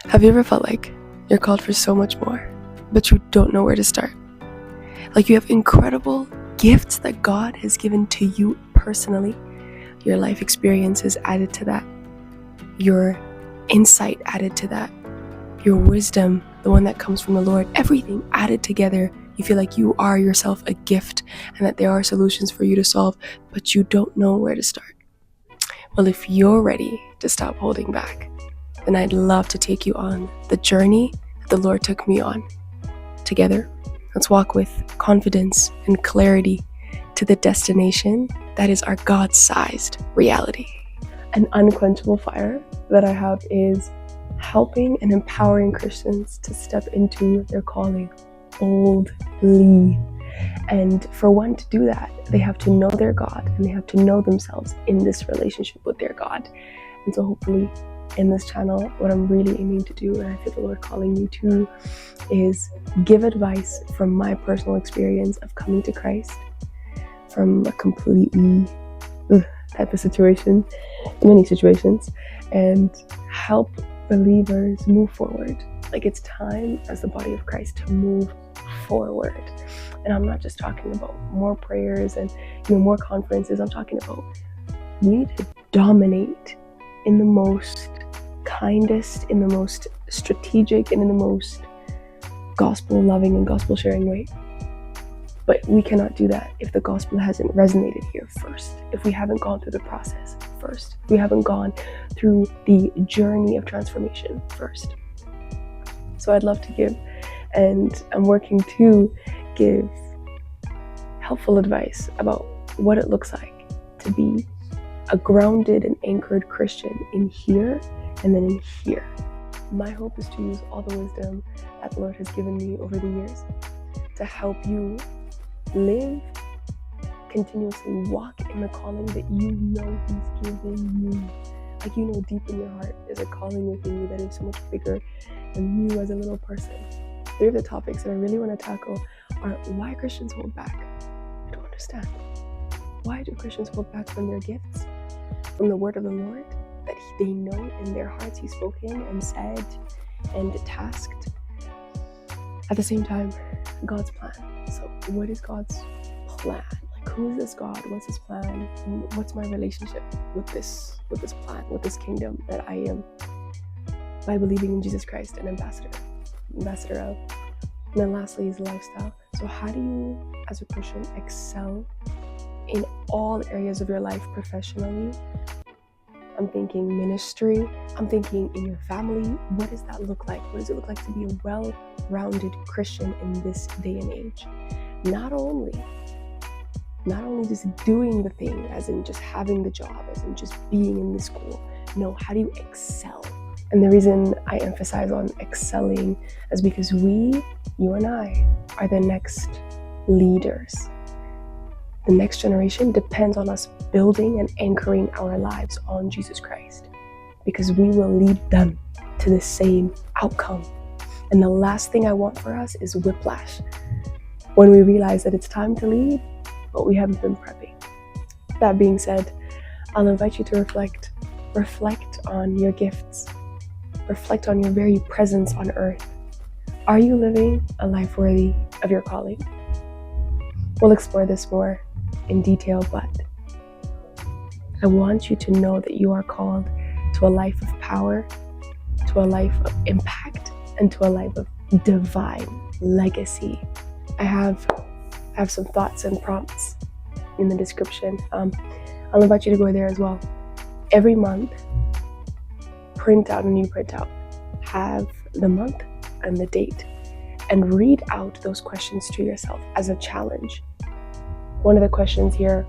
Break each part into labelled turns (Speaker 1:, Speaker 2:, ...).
Speaker 1: Have you ever felt like you're called for so much more, but you don't know where to start? Like you have incredible gifts that God has given to you personally. Your life experiences added to that. Your insight added to that. Your wisdom, the one that comes from the Lord, everything added together. You feel like you are yourself a gift and that there are solutions for you to solve, but you don't know where to start. Well, if you're ready to stop holding back, then I'd love to take you on the journey that the Lord took me on. Together, let's walk with confidence and clarity to the destination that is our God-sized reality. An unquenchable fire that I have is helping and empowering Christians to step into their calling boldly. And for one to do that, they have to know their God and they have to know themselves in this relationship with their God. And so hopefully in this channel, what I'm really aiming to do, and I feel the Lord calling me to, is give advice from my personal experience of coming to Christ from a completely type of situation, many situations, and help believers move forward. Like it's time as the body of Christ to move forward. And I'm not just talking about more prayers and more conferences. I'm talking about we need to dominate in the most kindest, in the most strategic, and in the most gospel loving and gospel sharing way. But we cannot do that if the gospel hasn't resonated here first, if we haven't gone through the process first, if we haven't gone through the journey of transformation first. So I'd love to give, and I'm working to give helpful advice about what it looks like to be a grounded and anchored Christian in here and then in here. My hope is to use all the wisdom that the Lord has given me over the years to help you live, continuously walk in the calling that you know He's given you. Like you know deep in your heart there's a calling within you that is so much bigger than you as a little person. Three of the topics that I really want to tackle are why Christians hold back. I don't understand. Why do Christians hold back from their gifts? From the word of the Lord that they know in their hearts He's spoken and said and tasked. At the same time, God's plan. So what is God's plan? Like who is this God? What's His plan? What's my relationship with this plan, with this kingdom that I am by believing in Jesus Christ, an ambassador of? And then lastly is lifestyle. So how do you as a Christian excel in all areas of your life professionally? I'm thinking ministry. I'm thinking in your family. What does that look like? What does it look like to be a well-rounded Christian in this day and age? Not only just doing the thing, as in just having the job, as in just being in the school. No, how do you excel? And the reason I emphasize on excelling is because you and I, are the next leaders. The next generation depends on us building and anchoring our lives on Jesus Christ, because we will lead them to the same outcome. And the last thing I want for us is whiplash when we realize that it's time to lead, but we haven't been prepping. That being said, I'll invite you to reflect on your gifts, reflect on your very presence on earth. Are you living a life worthy of your calling? We'll explore this more in detail, but I want you to know that you are called to a life of power, to a life of impact, and to a life of divine legacy. I have some thoughts and prompts in the description. I'll invite you to go there as well. Every month, print out a new printout. Have the month and the date, and read out those questions to yourself as a challenge. One of the questions here,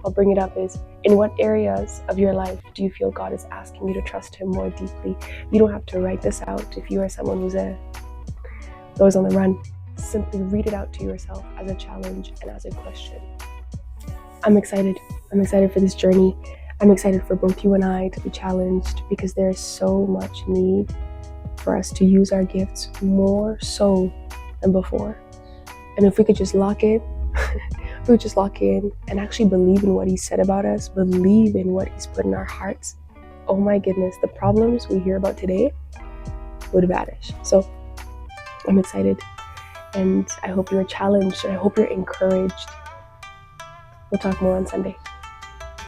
Speaker 1: I'll bring it up, is in what areas of your life do you feel God is asking you to trust Him more deeply? You don't have to write this out if you are someone who's always on the run. Simply read it out to yourself as a challenge and as a question. I'm excited. I'm excited for this journey. I'm excited for both you and I to be challenged, because there is so much need for us to use our gifts more so than before. And if we could just lock in, and actually believe in what He said about us, believe in what He's put in our hearts. Oh my goodness, the problems we hear about today, would vanish. So I'm excited, and I hope you're challenged, and I hope you're encouraged. We'll talk more on Sunday.